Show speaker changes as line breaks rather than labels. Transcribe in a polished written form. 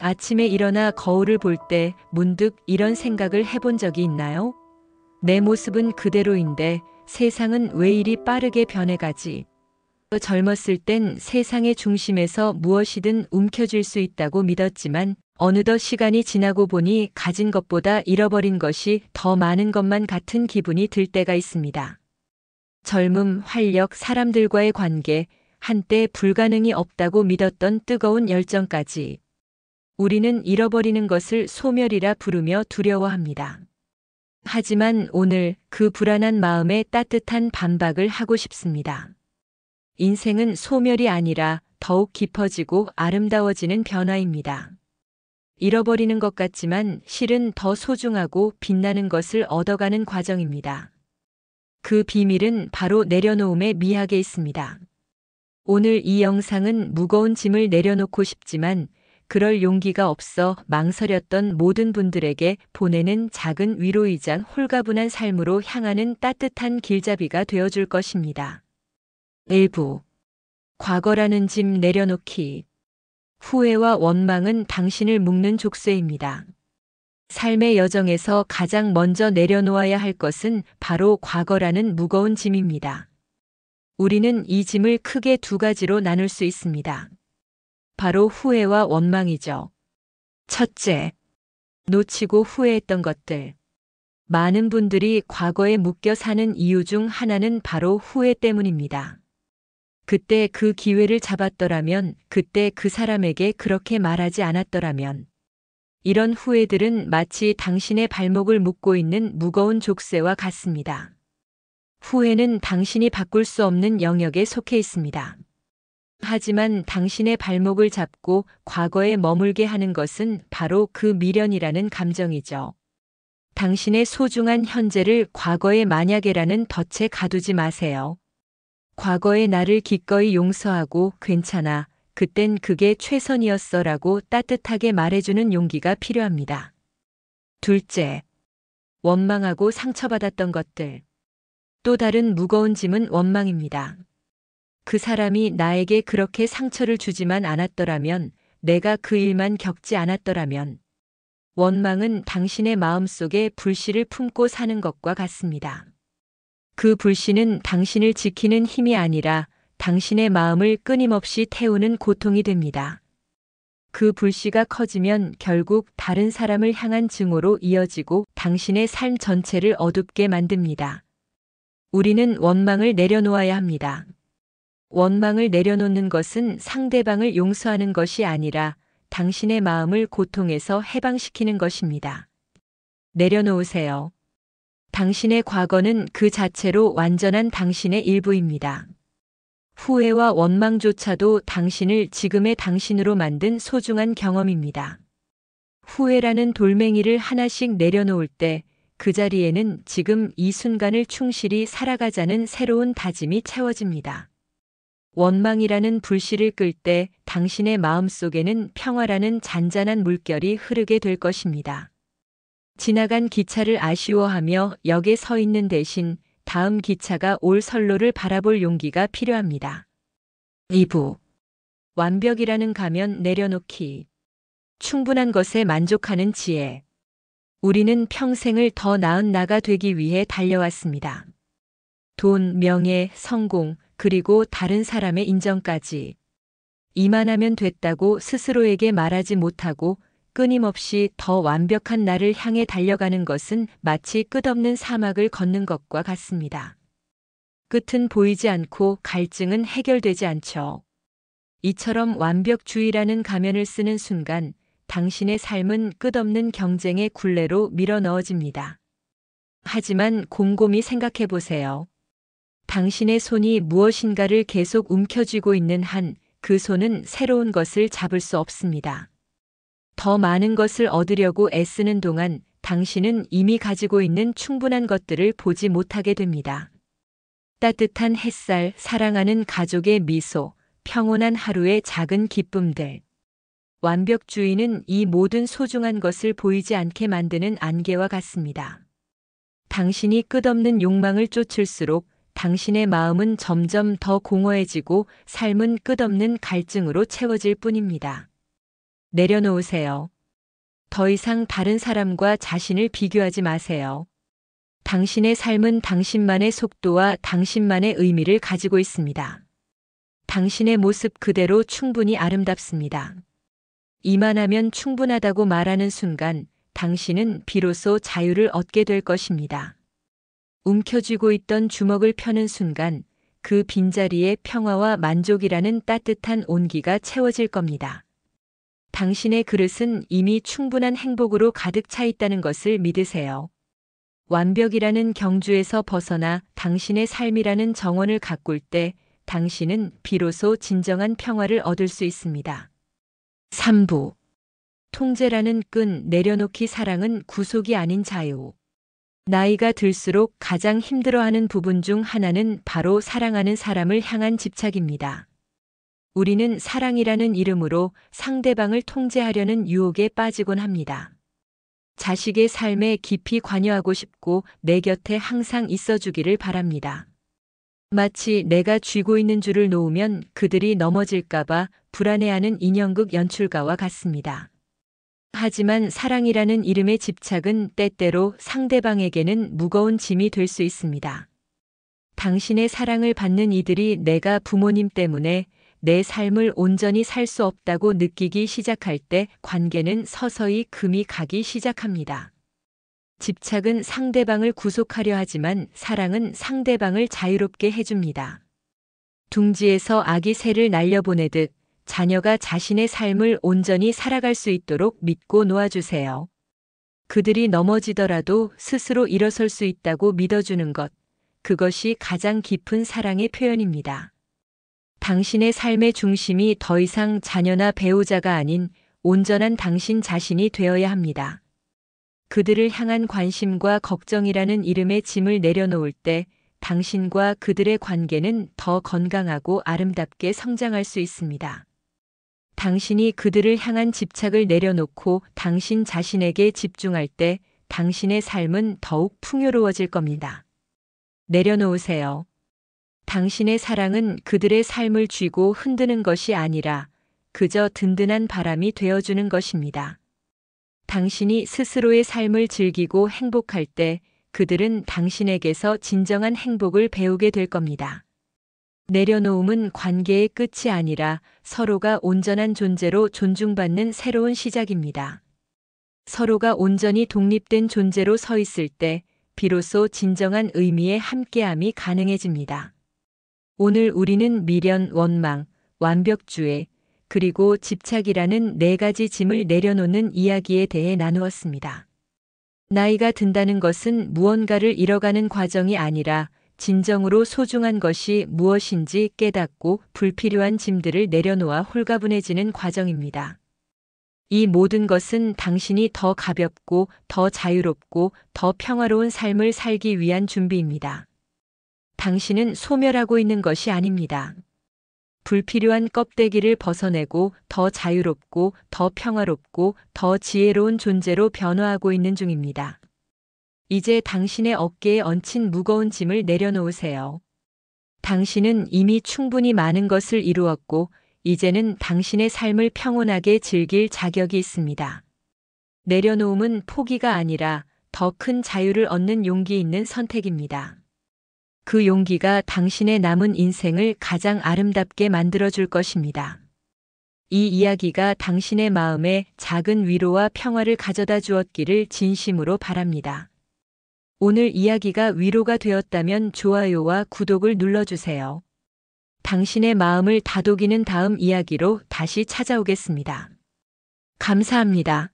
아침에 일어나 거울을 볼 때 문득 이런 생각을 해본 적이 있나요? 내 모습은 그대로인데 세상은 왜 이리 빠르게 변해가지? 젊었을 땐 세상의 중심에서 무엇이든 움켜쥘 수 있다고 믿었지만 어느덧 시간이 지나고 보니 가진 것보다 잃어버린 것이 더 많은 것만 같은 기분이 들 때가 있습니다. 젊음, 활력, 사람들과의 관계, 한때 불가능이 없다고 믿었던 뜨거운 열정까지. 우리는 잃어버리는 것을 소멸이라 부르며 두려워합니다. 하지만 오늘 그 불안한 마음에 따뜻한 반박을 하고 싶습니다. 인생은 소멸이 아니라 더욱 깊어지고 아름다워지는 변화입니다. 잃어버리는 것 같지만 실은 더 소중하고 빛나는 것을 얻어가는 과정입니다. 그 비밀은 바로 내려놓음의 미학에 있습니다. 오늘 이 영상은 무거운 짐을 내려놓고 싶지만 그럴 용기가 없어 망설였던 모든 분들에게 보내는 작은 위로이자 홀가분한 삶으로 향하는 따뜻한 길잡이가 되어줄 것입니다. 일부 과거라는 짐 내려놓기. 후회와 원망은 당신을 묶는 족쇄입니다. 삶의 여정에서 가장 먼저 내려놓아야 할 것은 바로 과거라는 무거운 짐입니다. 우리는 이 짐을 크게 두 가지로 나눌 수 있습니다. 바로 후회와 원망이죠. 첫째, 놓치고 후회했던 것들. 많은 분들이 과거에 묶여 사는 이유 중 하나는 바로 후회 때문입니다. 그때 그 기회를 잡았더라면, 그때 그 사람에게 그렇게 말하지 않았더라면. 이런 후회들은 마치 당신의 발목을 묶고 있는 무거운 족쇄와 같습니다. 후회는 당신이 바꿀 수 없는 영역에 속해 있습니다. 하지만 당신의 발목을 잡고 과거에 머물게 하는 것은 바로 그 미련이라는 감정이죠. 당신의 소중한 현재를 과거의 만약에라는 덫에 가두지 마세요. 과거의 나를 기꺼이 용서하고 괜찮아, 그땐 그게 최선이었어라고 따뜻하게 말해주는 용기가 필요합니다. 둘째, 원망하고 상처받았던 것들. 또 다른 무거운 짐은 원망입니다. 그 사람이 나에게 그렇게 상처를 주지만 않았더라면, 내가 그 일만 겪지 않았더라면. 원망은 당신의 마음속에 불씨를 품고 사는 것과 같습니다. 그 불씨는 당신을 지키는 힘이 아니라 당신의 마음을 끊임없이 태우는 고통이 됩니다. 그 불씨가 커지면 결국 다른 사람을 향한 증오로 이어지고 당신의 삶 전체를 어둡게 만듭니다. 우리는 원망을 내려놓아야 합니다. 원망을 내려놓는 것은 상대방을 용서하는 것이 아니라 당신의 마음을 고통에서 해방시키는 것입니다. 내려놓으세요. 당신의 과거는 그 자체로 완전한 당신의 일부입니다. 후회와 원망조차도 당신을 지금의 당신으로 만든 소중한 경험입니다. 후회라는 돌멩이를 하나씩 내려놓을 때 그 자리에는 지금 이 순간을 충실히 살아가자는 새로운 다짐이 채워집니다. 원망이라는 불씨를 끌 때 당신의 마음속에는 평화라는 잔잔한 물결이 흐르게 될 것입니다. 지나간 기차를 아쉬워하며 역에 서 있는 대신 다음 기차가 올 선로를 바라볼 용기가 필요합니다. 2부 완벽이라는 가면 내려놓기. 충분한 것에 만족하는 지혜. 우리는 평생을 더 나은 나가 되기 위해 달려왔습니다. 돈, 명예, 성공, 그리고 다른 사람의 인정까지. 이만하면 됐다고 스스로에게 말하지 못하고 끊임없이 더 완벽한 나를 향해 달려가는 것은 마치 끝없는 사막을 걷는 것과 같습니다. 끝은 보이지 않고 갈증은 해결되지 않죠. 이처럼 완벽주의라는 가면을 쓰는 순간 당신의 삶은 끝없는 경쟁의 굴레로 밀어 넣어집니다. 하지만 곰곰이 생각해 보세요. 당신의 손이 무엇인가를 계속 움켜쥐고 있는 한 그 손은 새로운 것을 잡을 수 없습니다. 더 많은 것을 얻으려고 애쓰는 동안 당신은 이미 가지고 있는 충분한 것들을 보지 못하게 됩니다. 따뜻한 햇살, 사랑하는 가족의 미소, 평온한 하루의 작은 기쁨들. 완벽주의는 이 모든 소중한 것을 보이지 않게 만드는 안개와 같습니다. 당신이 끝없는 욕망을 쫓을수록 당신의 마음은 점점 더 공허해지고 삶은 끝없는 갈증으로 채워질 뿐입니다. 내려놓으세요. 더 이상 다른 사람과 자신을 비교하지 마세요. 당신의 삶은 당신만의 속도와 당신만의 의미를 가지고 있습니다. 당신의 모습 그대로 충분히 아름답습니다. 이만하면 충분하다고 말하는 순간 당신은 비로소 자유를 얻게 될 것입니다. 움켜쥐고 있던 주먹을 펴는 순간 그 빈자리에 평화와 만족이라는 따뜻한 온기가 채워질 겁니다. 당신의 그릇은 이미 충분한 행복으로 가득 차 있다는 것을 믿으세요. 완벽이라는 경주에서 벗어나 당신의 삶이라는 정원을 가꿀 때 당신은 비로소 진정한 평화를 얻을 수 있습니다. 3부. 통제라는 끈 내려놓기. 사랑은 구속이 아닌 자유. 나이가 들수록 가장 힘들어하는 부분 중 하나는 바로 사랑하는 사람을 향한 집착입니다. 우리는 사랑이라는 이름으로 상대방을 통제하려는 유혹에 빠지곤 합니다. 자식의 삶에 깊이 관여하고 싶고 내 곁에 항상 있어주기를 바랍니다. 마치 내가 쥐고 있는 줄을 놓으면 그들이 넘어질까봐 불안해하는 인형극 연출가와 같습니다. 하지만 사랑이라는 이름의 집착은 때때로 상대방에게는 무거운 짐이 될 수 있습니다. 당신의 사랑을 받는 이들이 내가 부모님 때문에 내 삶을 온전히 살 수 없다고 느끼기 시작할 때 관계는 서서히 금이 가기 시작합니다. 집착은 상대방을 구속하려 하지만 사랑은 상대방을 자유롭게 해줍니다. 둥지에서 아기 새를 날려보내듯 자녀가 자신의 삶을 온전히 살아갈 수 있도록 믿고 놓아주세요. 그들이 넘어지더라도 스스로 일어설 수 있다고 믿어주는 것, 그것이 가장 깊은 사랑의 표현입니다. 당신의 삶의 중심이 더 이상 자녀나 배우자가 아닌 온전한 당신 자신이 되어야 합니다. 그들을 향한 관심과 걱정이라는 이름의 짐을 내려놓을 때 당신과 그들의 관계는 더 건강하고 아름답게 성장할 수 있습니다. 당신이 그들을 향한 집착을 내려놓고 당신 자신에게 집중할 때 당신의 삶은 더욱 풍요로워질 겁니다. 내려놓으세요. 당신의 사랑은 그들의 삶을 쥐고 흔드는 것이 아니라 그저 든든한 바람이 되어주는 것입니다. 당신이 스스로의 삶을 즐기고 행복할 때 그들은 당신에게서 진정한 행복을 배우게 될 겁니다. 내려놓음은 관계의 끝이 아니라 서로가 온전한 존재로 존중받는 새로운 시작입니다. 서로가 온전히 독립된 존재로 서 있을 때 비로소 진정한 의미의 함께함이 가능해집니다. 오늘 우리는 미련, 원망, 완벽주의, 그리고 집착이라는 4가지 짐을 내려놓는 이야기에 대해 나누었습니다. 나이가 든다는 것은 무언가를 잃어가는 과정이 아니라 진정으로 소중한 것이 무엇인지 깨닫고 불필요한 짐들을 내려놓아 홀가분해지는 과정입니다. 이 모든 것은 당신이 더 가볍고 더 자유롭고 더 평화로운 삶을 살기 위한 준비입니다. 당신은 소멸하고 있는 것이 아닙니다. 불필요한 껍데기를 벗어내고 더 자유롭고 더 평화롭고 더 지혜로운 존재로 변화하고 있는 중입니다. 이제 당신의 어깨에 얹힌 무거운 짐을 내려놓으세요. 당신은 이미 충분히 많은 것을 이루었고 이제는 당신의 삶을 평온하게 즐길 자격이 있습니다. 내려놓음은 포기가 아니라 더 큰 자유를 얻는 용기 있는 선택입니다. 그 용기가 당신의 남은 인생을 가장 아름답게 만들어줄 것입니다. 이 이야기가 당신의 마음에 작은 위로와 평화를 가져다 주었기를 진심으로 바랍니다. 오늘 이야기가 위로가 되었다면 좋아요와 구독을 눌러주세요. 당신의 마음을 다독이는 다음 이야기로 다시 찾아오겠습니다. 감사합니다.